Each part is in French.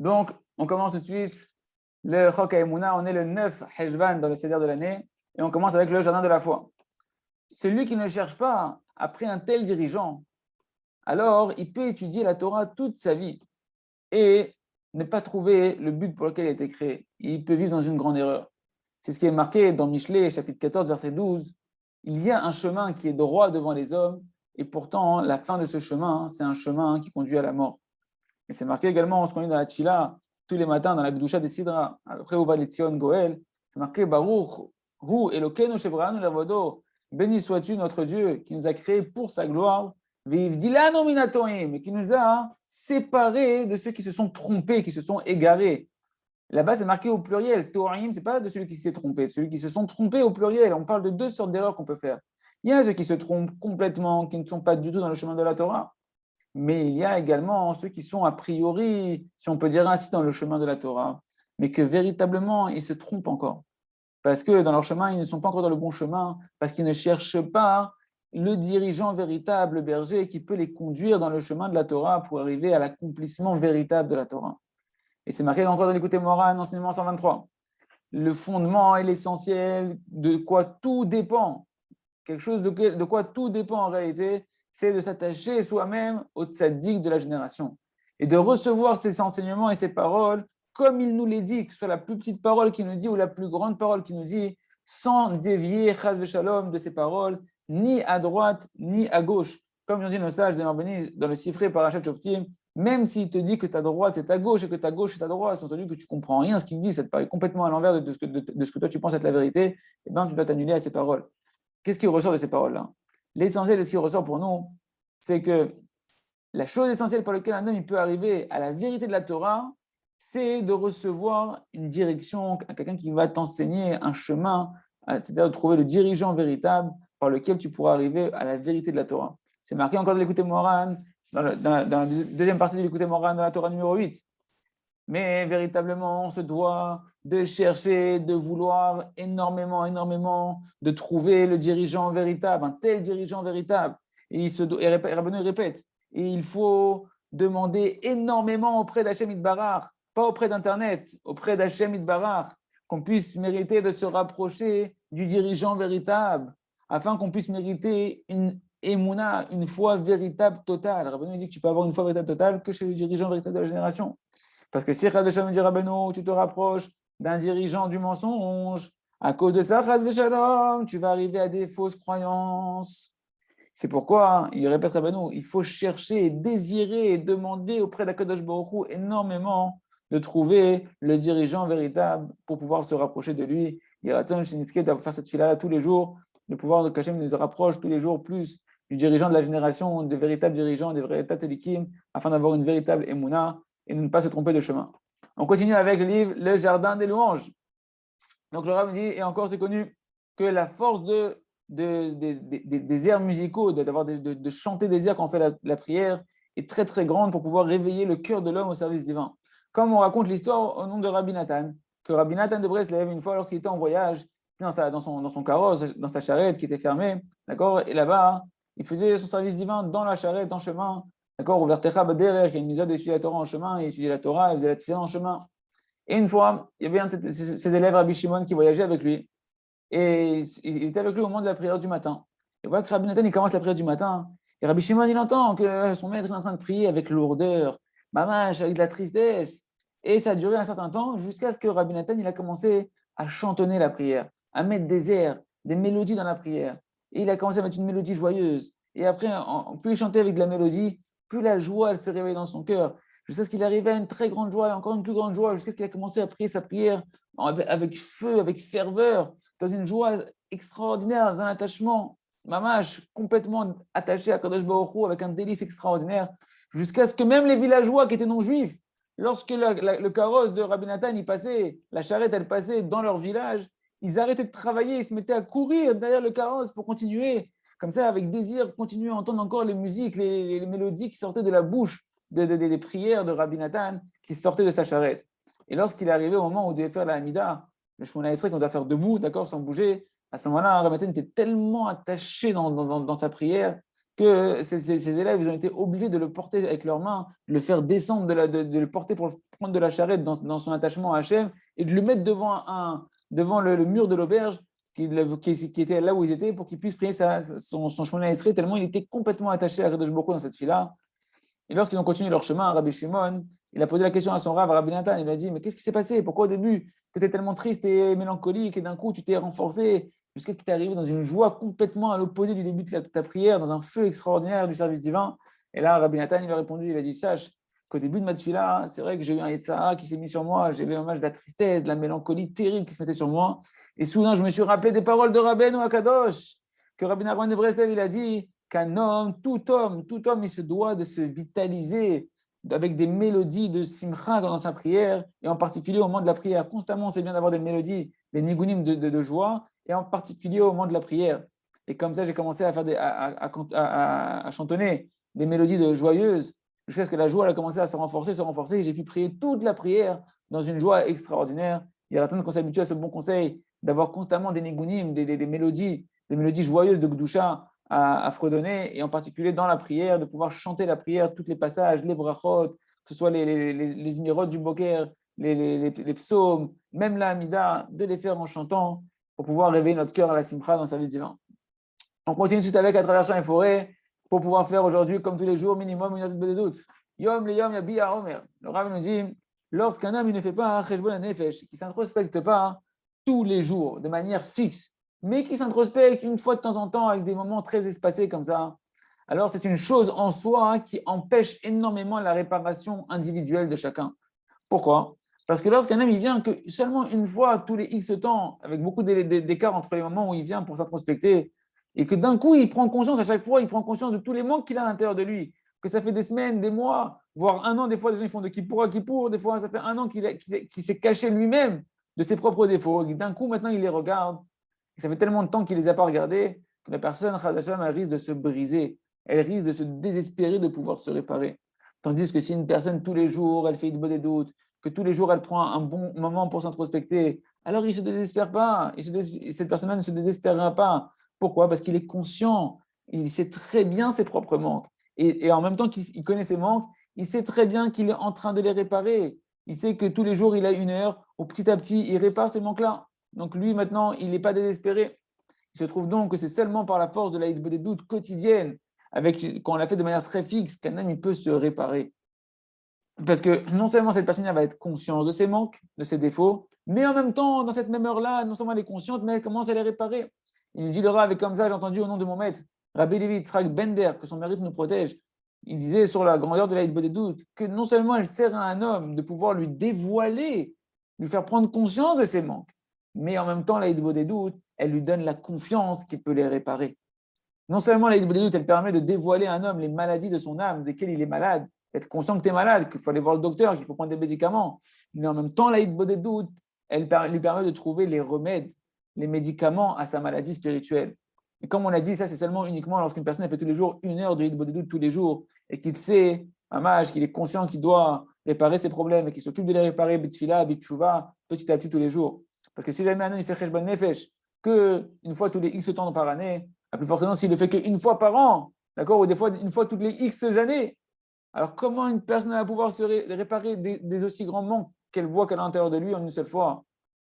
Donc, on commence tout de suite le Chok HaEmuna. On est le 9 Heshvan dans le Seder de l'année et on commence avec le Jardin de la foi. Celui qui ne cherche pas après un tel dirigeant, alors il peut étudier la Torah toute sa vie et ne pas trouver le but pour lequel il a été créé. Il peut vivre dans une grande erreur. C'est ce qui est marqué dans Michelet, chapitre 14, verset 12. Il y a un chemin qui est droit devant les hommes et pourtant la fin de ce chemin, c'est un chemin qui conduit à la mort. Et c'est marqué également, ce qu'on lit dans la Tfila, tous les matins dans la Gdusha des Sidra, après Uva Letzion Goel, c'est marqué Baruch, Hu Elokeinu Shebranu Lavodo, béni sois-tu notre Dieu qui nous a créés pour sa gloire, Vivdilano Minatoim, qui nous a séparés de ceux qui se sont trompés, qui se sont égarés. Là-bas, c'est marqué au pluriel. Torim, ce n'est pas de celui qui s'est trompé, de celui qui se sont trompés au pluriel. On parle de deux sortes d'erreurs qu'on peut faire. Il y a ceux qui se trompent complètement, qui ne sont pas du tout dans le chemin de la Torah. Mais il y a également ceux qui sont a priori, si on peut dire ainsi, dans le chemin de la Torah, mais que véritablement, ils se trompent encore. Parce que dans leur chemin, ils ne sont pas encore dans le bon chemin, parce qu'ils ne cherchent pas le dirigeant véritable, le berger, qui peut les conduire dans le chemin de la Torah pour arriver à l'accomplissement véritable de la Torah. Et c'est marqué encore dans l'écouter Moran, enseignement 123. Le fondement et l'essentiel de quoi tout dépend, quelque chose de quoi tout dépend en réalité, c'est de s'attacher soi-même au tzaddik de la génération et de recevoir ces enseignements et ces paroles comme il nous les dit, que ce soit la plus petite parole qu'il nous dit ou la plus grande parole qu'il nous dit, sans dévier, chas v'shalom, de ces paroles, ni à droite, ni à gauche. Comme nous dit nos sages de Marbeni dans le Sifré Parashat Shoftim, même s'il te dit que ta droite c'est ta gauche et que ta gauche c'est ta droite, c'est entendu que tu ne comprends rien ce qu'il dit, ça te paraît complètement à l'envers de ce que toi tu penses être la vérité, eh bien tu dois t'annuler à ces paroles. Qu'est-ce qui ressort de ces paroles-là? L'essentiel de ce qui ressort pour nous, c'est que la chose essentielle pour laquelle un homme il peut arriver à la vérité de la Torah, c'est de recevoir une direction, quelqu'un qui va t'enseigner un chemin, c'est-à-dire de trouver le dirigeant véritable par lequel tu pourras arriver à la vérité de la Torah. C'est marqué encore dans l'écouté Moran, dans la deuxième partie de l'écouté Moran, dans la Torah numéro 8. Mais véritablement, on se doit de chercher, de vouloir énormément, de trouver le dirigeant véritable, un tel dirigeant véritable. Et Rabbeinu répète, et il faut demander énormément auprès d'Hachem Itbarach, pas auprès d'Internet, auprès d'Hachem Itbarach, qu'on puisse mériter de se rapprocher du dirigeant véritable, afin qu'on puisse mériter une émouna, une foi véritable totale. Rabbeinu dit que tu peux avoir une foi véritable totale que chez le dirigeant véritable de la génération. Parce que si Chad Shalom dit Rabbeinu, tu te rapproches d'un dirigeant du mensonge, à cause de ça, Chad Shalom, tu vas arriver à des fausses croyances. C'est pourquoi, il répète Rabbeinu, il faut chercher, désirer et demander auprès d'Akadosh Baruch Hu énormément de trouver le dirigeant véritable pour pouvoir se rapprocher de lui. Il y a Ratson Shiniske de faire cette fila-là tous les jours, le pouvoir de Kachem nous rapproche tous les jours plus du dirigeant de la génération, des véritables dirigeants, des véritables tzadikim, afin d'avoir une véritable émouna et de ne pas se tromper de chemin. On continue avec le livre Le Jardin des louanges. Donc le Rav dit, et encore c'est connu, que la force des airs musicaux, de chanter des airs quand on fait la prière, est très très grande pour pouvoir réveiller le cœur de l'homme au service divin. Comme on raconte l'histoire au nom de Rabbi Nathan, que Rabbi Nathan de Breslev, une fois lorsqu'il était en voyage, dans son carrosse, dans sa charrette qui était fermée, d'accord, et là-bas, il faisait son service divin dans la charrette, en chemin, d'accord, ou l'Artecha Baderer, qui est une misère d'étudier la Torah en chemin, il étudiait la Torah, il faisait la Tfila en chemin. Et une fois, il y avait un de ses élèves, Rabbi Shimon, qui voyageait avec lui. Et il était avec lui au moment de la prière du matin. Et voilà que Rabbi Nathan, il commence la prière du matin. Et Rabbi Shimon, il entend que son maître est en train de prier avec lourdeur, mamash, avec de la tristesse. Et ça a duré un certain temps jusqu'à ce que Rabbi Nathan, il a commencé à chantonner la prière, à mettre des airs, des mélodies dans la prière. Et il a commencé à mettre une mélodie joyeuse. Et après, plus il chantait avec de la mélodie, plus la joie, elle s'est réveillée dans son cœur. Jusqu'à ce qu'il arrivait à une très grande joie, et encore une plus grande joie, jusqu'à ce qu'il a commencé à prier sa prière avec feu, avec ferveur, dans une joie extraordinaire, dans un attachement, mamash, complètement attaché à Kadosh Baruch Hu, avec un délice extraordinaire, jusqu'à ce que même les villageois qui étaient non-juifs, lorsque le carrosse de Rabbi Nathan y passait, la charrette elle passait dans leur village, ils arrêtaient de travailler, ils se mettaient à courir derrière le carrosse pour continuer, comme ça, avec désir, continuer à entendre encore les musiques, les mélodies qui sortaient de la bouche des prières de Rabbi Nathan qui sortaient de sa charrette. Et lorsqu'il est arrivé au moment où il devait faire la Hamida, le Shemona Esrei qu'on doit faire debout, d'accord, sans bouger, à ce moment-là, Rabbi Nathan était tellement attaché dans sa prière que ces élèves, ils ont été obligés de le porter avec leurs mains, de le faire descendre, de le porter pour prendre de la charrette dans son attachement à Hachem et de le mettre devant le mur de l'auberge qui était là où ils étaient pour qu'il puisse prier son chemin à Esrei, tellement il était complètement attaché à Kadosh Baruch Hu dans cette fila. Et lorsqu'ils ont continué leur chemin, Rabbi Shimon, il a posé la question à son Rav, à Rabbi Nathan, il lui a dit, mais qu'est-ce qui s'est passé? Pourquoi au début, tu étais tellement triste et mélancolique et d'un coup, tu t'es renforcé jusqu'à ce que tu es arrivé dans une joie complètement à l'opposé du début de ta prière, dans un feu extraordinaire du service divin? Et là, Rabbi Nathan, il lui a répondu, il a dit, sache qu'au début de ma tefila, c'est vrai que j'ai eu un Yetzara qui s'est mis sur moi, j'avais un match de la tristesse, de la mélancolie terrible qui se mettait sur moi. Et soudain, je me suis rappelé des paroles de Rabbeinu Akadosh, que Rabbi Nachman de Breslev, il a dit, qu'un homme, tout homme, il se doit de se vitaliser avec des mélodies de simcha dans sa prière, et en particulier au moment de la prière. Constamment, c'est bien d'avoir des mélodies, des nigunim de joie, et en particulier au moment de la prière. Et comme ça, j'ai commencé à, faire à chantonner des mélodies joyeuses, jusqu'à ce que la joie elle a commencé à se renforcer, et j'ai pu prier toute la prière dans une joie extraordinaire. Il y a la qu'on s'habitue à ce bon conseil d'avoir constamment des nigunim, des mélodies joyeuses de Gdusha, à fredonner, et en particulier dans la prière, de pouvoir chanter la prière, tous les passages, les brachot, que ce soit les imirot du Boker, les psaumes, même la Hamida, de les faire en chantant pour pouvoir réveiller notre cœur à la simcha dans le service divin. On continue tout de suite avec à travers champs et forêts pour pouvoir faire aujourd'hui, comme tous les jours, minimum une de doute. Yom le yom yabi omer. Le Rav nous dit, lorsqu'un homme il ne fait pas un cheshbon nefesh, qui ne s'introspecte pas tous les jours de manière fixe, mais qui s'introspecte une fois de temps en temps avec des moments très espacés comme ça, alors c'est une chose en soi qui empêche énormément la réparation individuelle de chacun. Pourquoi? Parce que lorsqu'un homme il vient que seulement une fois tous les X temps, avec beaucoup d'écart entre les moments où il vient pour s'introspecter, et que d'un coup il prend conscience à chaque fois, il prend conscience de tous les manques qu'il a à l'intérieur de lui, que ça fait des semaines, des mois, voire un an, des fois des gens ils font de Kippour à Kippour, des fois ça fait un an qu'il s'est caché lui-même de ses propres défauts, et d'un coup maintenant il les regarde, et ça fait tellement de temps qu'il ne les a pas regardés, que la personne, elle risque de se briser, elle risque de se désespérer de pouvoir se réparer. Tandis que si une personne tous les jours, elle fait une bonne doute, que tous les jours elle prend un bon moment pour s'introspecter, alors il ne se désespère pas, cette personne-là ne se désespérera pas. Pourquoi? Parce qu'il est conscient, il sait très bien ses propres manques. Et en même temps qu'il connaît ses manques, il sait très bien qu'il est en train de les réparer. Il sait que tous les jours, il a une heure où petit à petit, il répare ces manques-là. Donc lui, maintenant, il n'est pas désespéré. Il se trouve donc que c'est seulement par la force de la des doutes quotidienne, quand on l'a fait de manière très fixe, qu'un homme il peut se réparer. Parce que non seulement cette personne va être consciente de ses manques, de ses défauts, mais en même temps, dans cette même heure-là, non seulement elle est consciente, mais elle commence à les réparer. Il nous dit le Rav, et comme ça, j'ai entendu au nom de mon maître, Rabbi Levi Yitzhak Bender, que son mérite nous protège. Il disait sur la grandeur de la des doutes que non seulement elle sert à un homme de pouvoir lui dévoiler, lui faire prendre conscience de ses manques, mais en même temps, la des doutes, elle lui donne la confiance qu'il peut les réparer. Non seulement la des doutes, elle permet de dévoiler à un homme les maladies de son âme, desquelles il est malade, être conscient que tu es malade, qu'il faut aller voir le docteur, qu'il faut prendre des médicaments. Mais en même temps, la des doutes, elle lui permet de trouver les remèdes, les médicaments à sa maladie spirituelle. Et comme on l'a dit, ça, c'est seulement uniquement lorsqu'une personne fait tous les jours 1 heure de doute tous les jours et qu'il sait, un mage, qu'il est conscient qu'il doit réparer ses problèmes et qu'il s'occupe de les réparer, bitfila, bitchouva, petit à petit tous les jours. Parce que si jamais un homme il fait cheshbon nefesh qu'une fois tous les X temps par année, la plus fortement s'il le fait qu'une fois par an, d'accord, ou des fois une fois toutes les X années, alors comment une personne va pouvoir se réparer des aussi grands manques qu'elle voit qu'à l'intérieur de lui en une seule fois?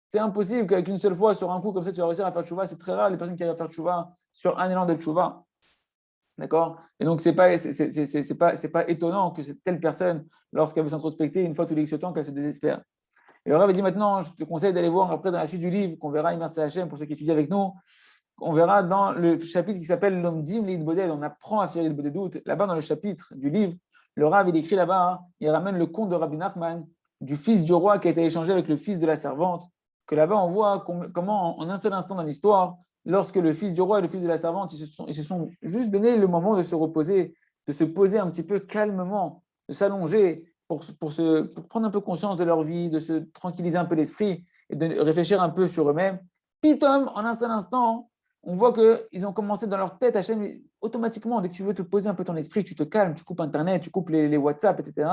C'est impossible qu'avec une seule fois, sur un coup comme ça, tu vas réussir à faire tchouva. C'est très rare les personnes qui arrivent à faire tchouva sur un élan de tchouva. D'accord? Et donc, c'est pas étonnant que cette telle personne, lorsqu'elle veut s'introspecter, une fois tous les X temps, qu'elle se désespère. Et le Rav a dit maintenant, je te conseille d'aller voir après dans la suite du livre, qu'on verra, Imer Hachem, pour ceux qui étudient avec nous, on verra dans le chapitre qui s'appelle L'Omdim Lidboded, on apprend à faire l'Idbodedout. Là-bas, dans le chapitre du livre, le Rav, il écrit là-bas, hein, il ramène le conte de Rabbi Nachman, du fils du roi qui a été échangé avec le fils de la servante, que là-bas, on voit comment, en un seul instant dans l'histoire, lorsque le fils du roi et le fils de la servante, ils se sont juste donné le moment de se reposer, de se poser un petit peu calmement, de s'allonger pour prendre un peu conscience de leur vie, de se tranquilliser un peu l'esprit et de réfléchir un peu sur eux-mêmes. Pitom, en un seul instant, on voit qu'ils ont commencé dans leur tête, Hachem, automatiquement, dès que tu veux te poser un peu ton esprit, tu te calmes, tu coupes Internet, tu coupes les WhatsApp, etc.,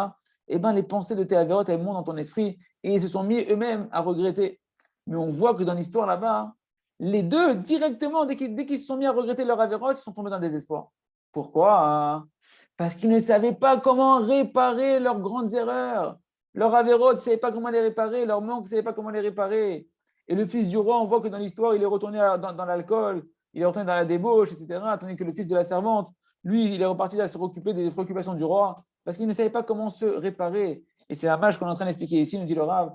et ben les pensées de tes avérotes, elles montent dans ton esprit et ils se sont mis eux-mêmes à regretter. Mais on voit que dans l'histoire là-bas, les deux, directement, dès qu'ils se sont mis à regretter leur avérote, ils sont tombés dans le désespoir. Pourquoi? Parce qu'ils ne savaient pas comment réparer leurs grandes erreurs. Leur avérote, ils ne savaient pas comment les réparer. Leur manque, ils ne savaient pas comment les réparer. Et le fils du roi, on voit que dans l'histoire, il est retourné dans l'alcool, il est retourné dans la débauche, etc. Tandis que le fils de la servante, lui, il est reparti à se occuper des préoccupations du roi parce qu'il ne savait pas comment se réparer. Et c'est la mâche qu'on est en train d'expliquer ici, nous dit le Rav,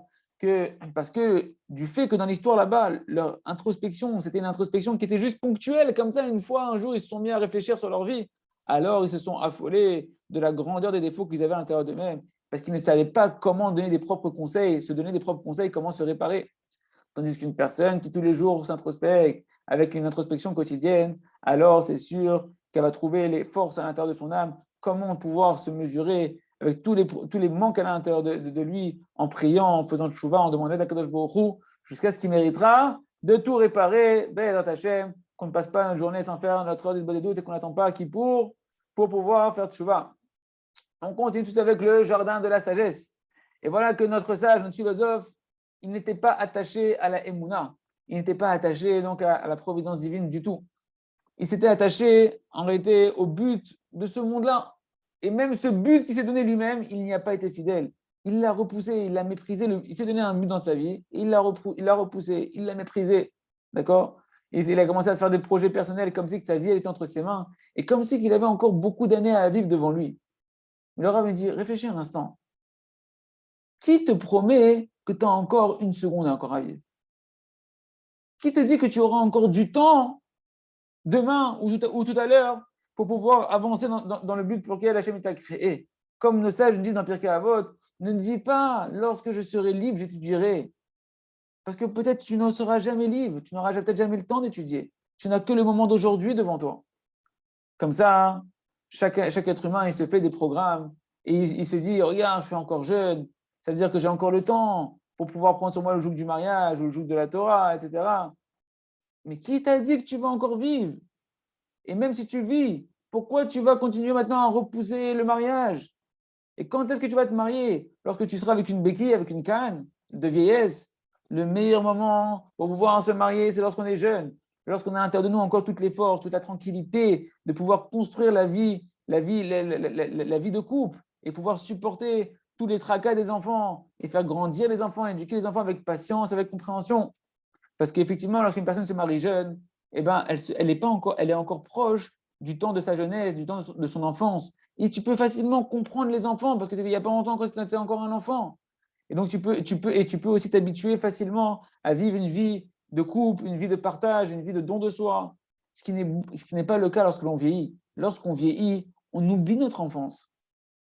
parce que du fait que dans l'histoire là-bas, leur introspection, c'était une introspection qui était juste ponctuelle, comme ça, une fois, un jour, ils se sont mis à réfléchir sur leur vie, alors ils se sont affolés de la grandeur des défauts qu'ils avaient à l'intérieur d'eux-mêmes, parce qu'ils ne savaient pas comment donner des propres conseils, se donner des propres conseils, comment se réparer. Tandis qu'une personne qui tous les jours s'introspecte avec une introspection quotidienne, alors c'est sûr qu'elle va trouver les forces à l'intérieur de son âme, comment pouvoir se mesurer avec tous les manques à l'intérieur de lui, en priant, en faisant tchouva, en demandant à Kadosh Baruch Hu, jusqu'à ce qu'il méritera de tout réparer, Be'ezrat Hashem, qu'on ne passe pas une journée sans faire notre heure de doute et qu'on n'attend pas pour pouvoir faire tchouva. On continue tous avec le jardin de la sagesse. Et voilà que notre sage, notre philosophe, il n'était pas attaché à la Emouna. Il n'était pas attaché donc à la providence divine du tout. Il s'était attaché en réalité au but de ce monde-là. Et même ce but qu'il s'est donné lui-même, il n'y a pas été fidèle. Il l'a repoussé, il l'a méprisé. Il s'est donné un but dans sa vie, et il l'a repoussé, il l'a méprisé. D'accord? Il a commencé à se faire des projets personnels comme si que sa vie elle était entre ses mains et comme si qu'il avait encore beaucoup d'années à vivre devant lui. Le Rav me dit, réfléchis un instant. Qui te promet que tu as encore une seconde encore à vivre? Qui te dit que tu auras encore du temps demain ou tout à l'heure pour pouvoir avancer dans le but pour lequel Hachem t'a créé? Comme nos sages nous disent dans Pirkei Avot, ne dis pas lorsque je serai libre, j'étudierai. Parce que peut-être tu n'en seras jamais libre, tu n'auras peut-être jamais le temps d'étudier. Tu n'as que le moment d'aujourd'hui devant toi. Comme ça, chaque être humain, il se fait des programmes et il se dit, regarde, je suis encore jeune, ça veut dire que j'ai encore le temps pour pouvoir prendre sur moi le joug du mariage ou le joug de la Torah, etc. Mais qui t'a dit que tu vas encore vivre? Et même si tu vis, pourquoi tu vas continuer maintenant à repousser le mariage? Et quand est-ce que tu vas te marier? Lorsque tu seras avec une béquille, avec une canne de vieillesse. Le meilleur moment pour pouvoir se marier, c'est lorsqu'on est jeune, lorsqu'on a à l'intérieur de nous encore toutes les forces, toute la tranquillité de pouvoir construire la vie de couple et pouvoir supporter tous les tracas des enfants et faire grandir les enfants, éduquer les enfants avec patience, avec compréhension. Parce qu'effectivement, lorsqu'une personne se marie jeune, eh ben, elle est encore proche du temps de sa jeunesse, du temps de son enfance. Et tu peux facilement comprendre les enfants parce que il n'y a pas longtemps quand tu étais encore un enfant. Et donc, tu peux aussi t'habituer facilement à vivre une vie de couple, une vie de partage, une vie de don de soi. Ce qui n'est pas le cas lorsque l'on vieillit. Lorsqu'on vieillit, on oublie notre enfance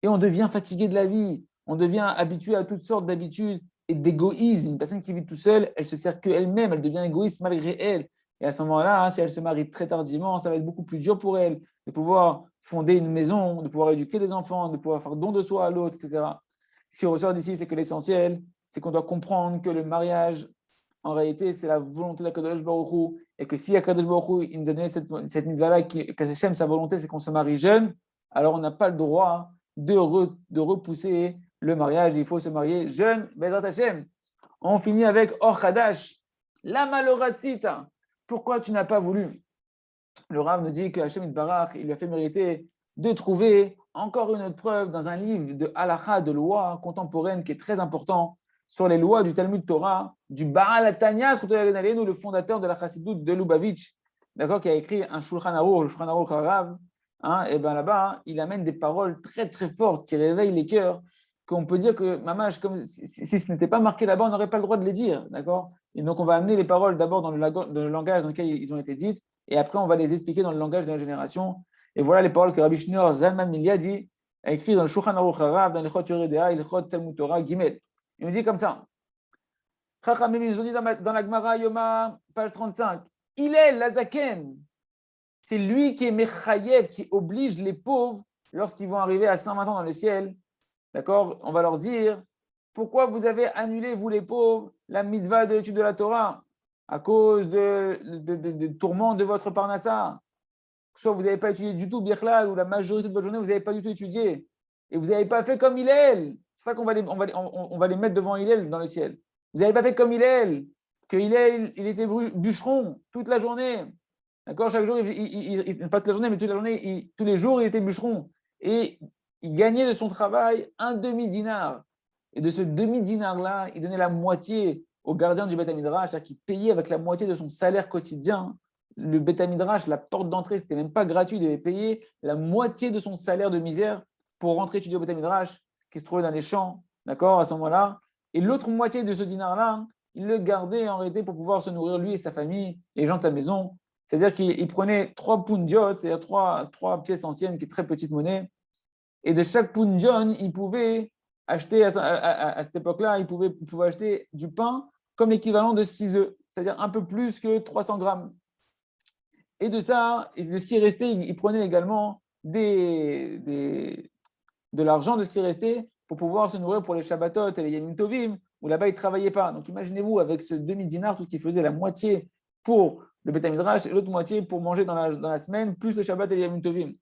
et on devient fatigué de la vie. On devient habitué à toutes sortes d'habitudes et d'égoïsme. Une personne qui vit tout seule, elle se sert qu'elle-même, elle devient égoïste malgré elle. Et à ce moment-là, si elle se marie très tardivement, ça va être beaucoup plus dur pour elle de pouvoir fonder une maison, de pouvoir éduquer des enfants, de pouvoir faire don de soi à l'autre, etc. Ce qui ressort d'ici, c'est que l'essentiel, c'est qu'on doit comprendre que le mariage, en réalité, c'est la volonté d'Akadosh Baruch Hu, et que si Akadosh Baruch Hu, il nous a donné cette mitzvah-là, qu'Hachem, sa volonté, c'est qu'on se marie jeune, alors on n'a pas le droit de repousser le mariage. Il faut se marier jeune, Bezrat Hashem. On finit avec Or Hadash, la maloratita. Pourquoi tu n'as pas voulu? Le Rav nous dit que Hachem Itbarach, il lui a fait mériter de trouver encore une autre preuve dans un livre de halakha, de loi contemporaine qui est très important sur les lois du Talmud Torah, du Baal HaTanya, le fondateur de la Chassidoute de Lubavitch, d'accord, qui a écrit un Shulchan Aruch, le Shulchan Aruch Harav. Et bien là-bas, il amène des paroles très très fortes qui réveillent les cœurs, qu'on peut dire que, mamage, comme si ce n'était pas marqué là-bas, on n'aurait pas le droit de les dire, d'accord? Et donc on va amener les paroles d'abord dans le langage dans lequel ils ont été dites, et après on va les expliquer dans le langage de la génération. Et voilà les paroles que Rabbi Shneur Zalman Miliadi a écrit dans le Shulchan Aruch Harav, dans l'Ilchot Yoredea, l'Ilchot Talmud Torah Gimel. Il nous dit comme ça. Chachamim, ils nous ont dit dans la Gemara Yoma, page 35, Hillel Lazaken, c'est lui qui est Mechayev, qui oblige les pauvres, lorsqu'ils vont arriver à 120 ans dans le ciel, d'accord, on va leur dire, pourquoi vous avez annulé, vous les pauvres, la mitzvah de l'étude de la Torah à cause de tourments de votre parnassa. Soit vous n'avez pas étudié du tout Birklal, ou la majorité de votre journée, vous n'avez pas du tout étudié. Et vous n'avez pas fait comme Hillel. C'est ça qu'on va on va les mettre devant Hillel dans le ciel. Vous n'avez pas fait comme Hillel, que Hillel, il était bûcheron toute la journée. D'accord? Chaque jour, pas toute la journée, mais toute la journée, tous les jours, il était bûcheron. Et il gagnait de son travail un demi-dinar. Et de ce demi-dinar-là, il donnait la moitié au gardien du Beth Midrash, c'est-à-dire qu'il payait avec la moitié de son salaire quotidien. Le Beth Midrash, la porte d'entrée, ce n'était même pas gratuit, il devait payer la moitié de son salaire de misère pour rentrer étudier au Beth Midrash, qui se trouvait dans les champs, d'accord, à ce moment-là. Et l'autre moitié de ce dinar-là, il le gardait en réalité pour pouvoir se nourrir lui et sa famille, les gens de sa maison. C'est-à-dire qu'il prenait 3 pounds, c'est-à-dire trois pièces anciennes, qui est très petite monnaie, et de chaque pound, il pouvait acheter, à cette époque-là, il pouvait acheter du pain comme l'équivalent de 6 œufs, c'est-à-dire un peu plus que 300 grammes. Et de ça, de ce qui restait, il prenait également de l'argent de ce qui restait pour pouvoir se nourrir pour les Shabbatot et les Yamim Tovim, où là-bas, il ne travaillait pas. Donc imaginez-vous, avec ce demi-dinar, tout ce qu'il faisait, la moitié pour le Beth Midrash et l'autre moitié pour manger dans la semaine, plus le Shabbat et les Yamim Tovim.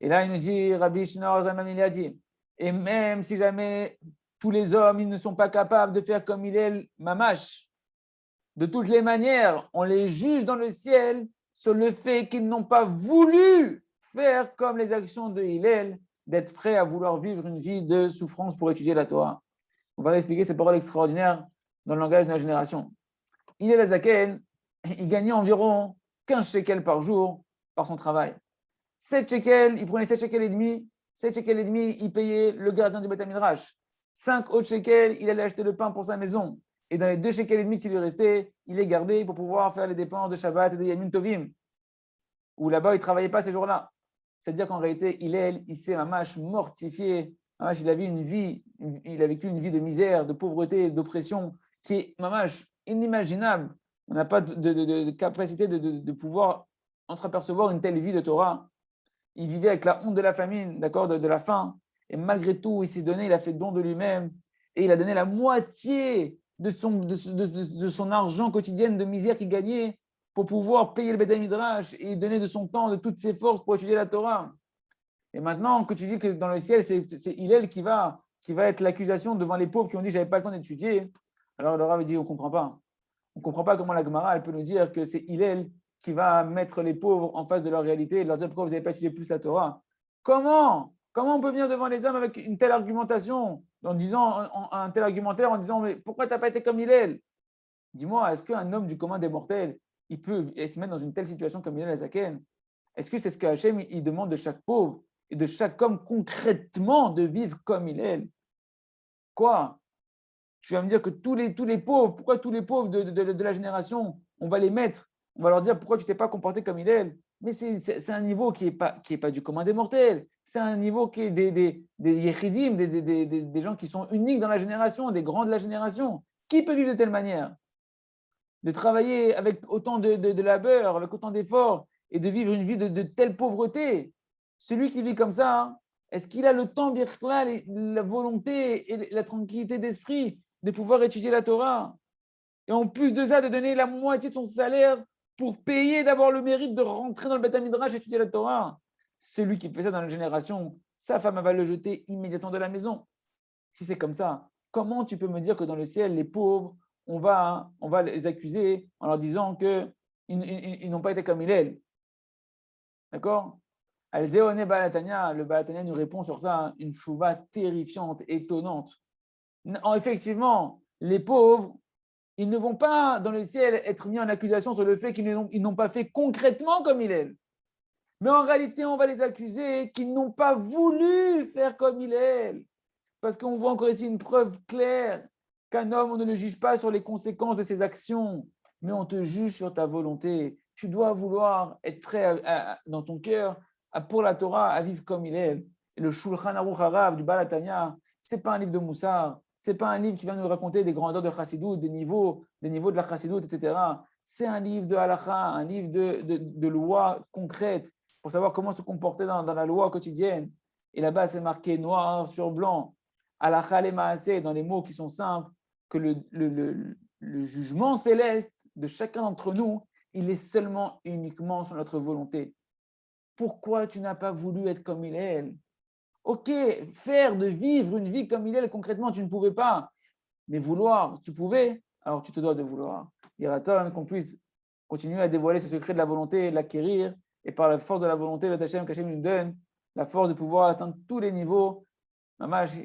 Et là, il nous dit, Rabbi Shneur Zalman, il a dit, et même si jamais tous les hommes ils ne sont pas capables de faire comme il est mamash, de toutes les manières, on les juge dans le ciel sur le fait qu'ils n'ont pas voulu faire comme les actions de Hillel, d'être prêts à vouloir vivre une vie de souffrance pour étudier la Torah. On va expliquer ces paroles extraordinaires dans le langage de la génération. Hillel Azaken, il gagnait environ 15 shekels par jour par son travail. 7 shekels, il prenait 7 shekels et demi, 7 shekels et demi, il payait le gardien du Beth Midrash. 5 autres shekels, il allait acheter le pain pour sa maison. Et dans les 2 shekels et demi qui lui restaient, il les gardait pour pouvoir faire les dépenses de Shabbat et de Yamim Tovim. Où là-bas, il ne travaillait pas ces jours-là. C'est-à-dire qu'en réalité, il s'est mamash mortifié. Mamash, il a vécu une vie de misère, de pauvreté, d'oppression qui est mamash inimaginable. On n'a pas de capacité de pouvoir entreapercevoir une telle vie de Torah. Il vivait avec la honte de la famine, d'accord, de la faim. Et malgré tout, il s'est donné, il a fait don de lui-même. Et il a donné la moitié de son argent quotidien de misère qu'il gagnait pour pouvoir payer le Beth Midrash et donner de son temps, de toutes ses forces pour étudier la Torah. Et maintenant que tu dis que dans le ciel, c'est Hillel qui va être l'accusation devant les pauvres qui ont dit « j'avais pas le temps d'étudier », alors le Rav dit « on ne comprend pas ». On ne comprend pas comment la Gemara elle peut nous dire que c'est Hillel qui va mettre les pauvres en face de leur réalité et leur dire pourquoi vous n'avez pas étudié plus la Torah. Comment on peut venir devant les hommes avec une telle argumentation, en disant un tel argumentaire, en disant mais pourquoi tu n'as pas été comme Hillel? Dis-moi, est-ce qu'un homme du commun des mortels, il peut se mettre dans une telle situation comme Hillel Azaken? Est-ce que c'est ce qu'Hachem il demande de chaque pauvre et de chaque homme concrètement de vivre comme Hillel? Quoi? Tu vas me dire que tous les pauvres, pourquoi tous les pauvres de la génération, on va les mettre, on va leur dire pourquoi tu ne t'es pas comporté comme Hillel? Mais c'est un niveau qui est pas du commun des mortels. C'est un niveau qui est des yéchidim, des gens qui sont uniques dans la génération, des grands de la génération. Qui peut vivre de telle manière? De travailler avec autant de labeur, avec autant d'efforts, et de vivre une vie de telle pauvreté. Celui qui vit comme ça, est-ce qu'il a le temps, la volonté et la tranquillité d'esprit de pouvoir étudier la Torah? Et en plus de ça, de donner la moitié de son salaire pour payer d'avoir le mérite de rentrer dans le Beth Midrash et étudier la Torah. Celui qui fait ça dans la génération, sa femme va le jeter immédiatement de la maison. Si c'est comme ça, comment tu peux me dire que dans le ciel, les pauvres, on va les accuser en leur disant qu'ils n'ont pas été comme Hillel? D'accord? Al-Zéoné Balatania, le Balatania nous répond sur ça une chouva terrifiante, étonnante. Effectivement, les pauvres, ils ne vont pas dans le ciel être mis en accusation sur le fait qu'ils n'ont pas fait concrètement comme Hillel. Mais en réalité, on va les accuser qu'ils n'ont pas voulu faire comme Hillel. Parce qu'on voit encore ici une preuve claire qu'un homme, on ne le juge pas sur les conséquences de ses actions, mais on te juge sur ta volonté. Tu dois vouloir être prêt dans ton cœur pour la Torah à vivre comme Hillel. Et le Shulchan Aruch Harav du Balatania, ce n'est pas un livre de Moussar, ce n'est pas un livre qui va nous raconter des grandeurs de Chassidut, des niveaux de la Chassidut, etc. C'est un livre de halakha, un livre de loi concrète pour savoir comment se comporter dans la loi quotidienne. Et là-bas, c'est marqué noir sur blanc, halakha le maaseh, dans les mots qui sont simples, que le jugement céleste de chacun d'entre nous, il est seulement et uniquement sur notre volonté. Pourquoi tu n'as pas voulu être comme Hillel? Ok, faire de vivre une vie comme Hillel, concrètement, tu ne pouvais pas. Mais vouloir, tu pouvais, alors tu te dois de vouloir. Il y a qu'on puisse continuer à dévoiler ce secret de la volonté et de l'acquérir. Et par la force de la volonté, le Hachem qu'Hachem nous donne, la force de pouvoir atteindre tous les niveaux. Mamash,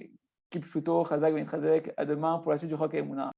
Kipchuto, Chazak, Benitrazek, à demain pour la suite du Chok Emouna.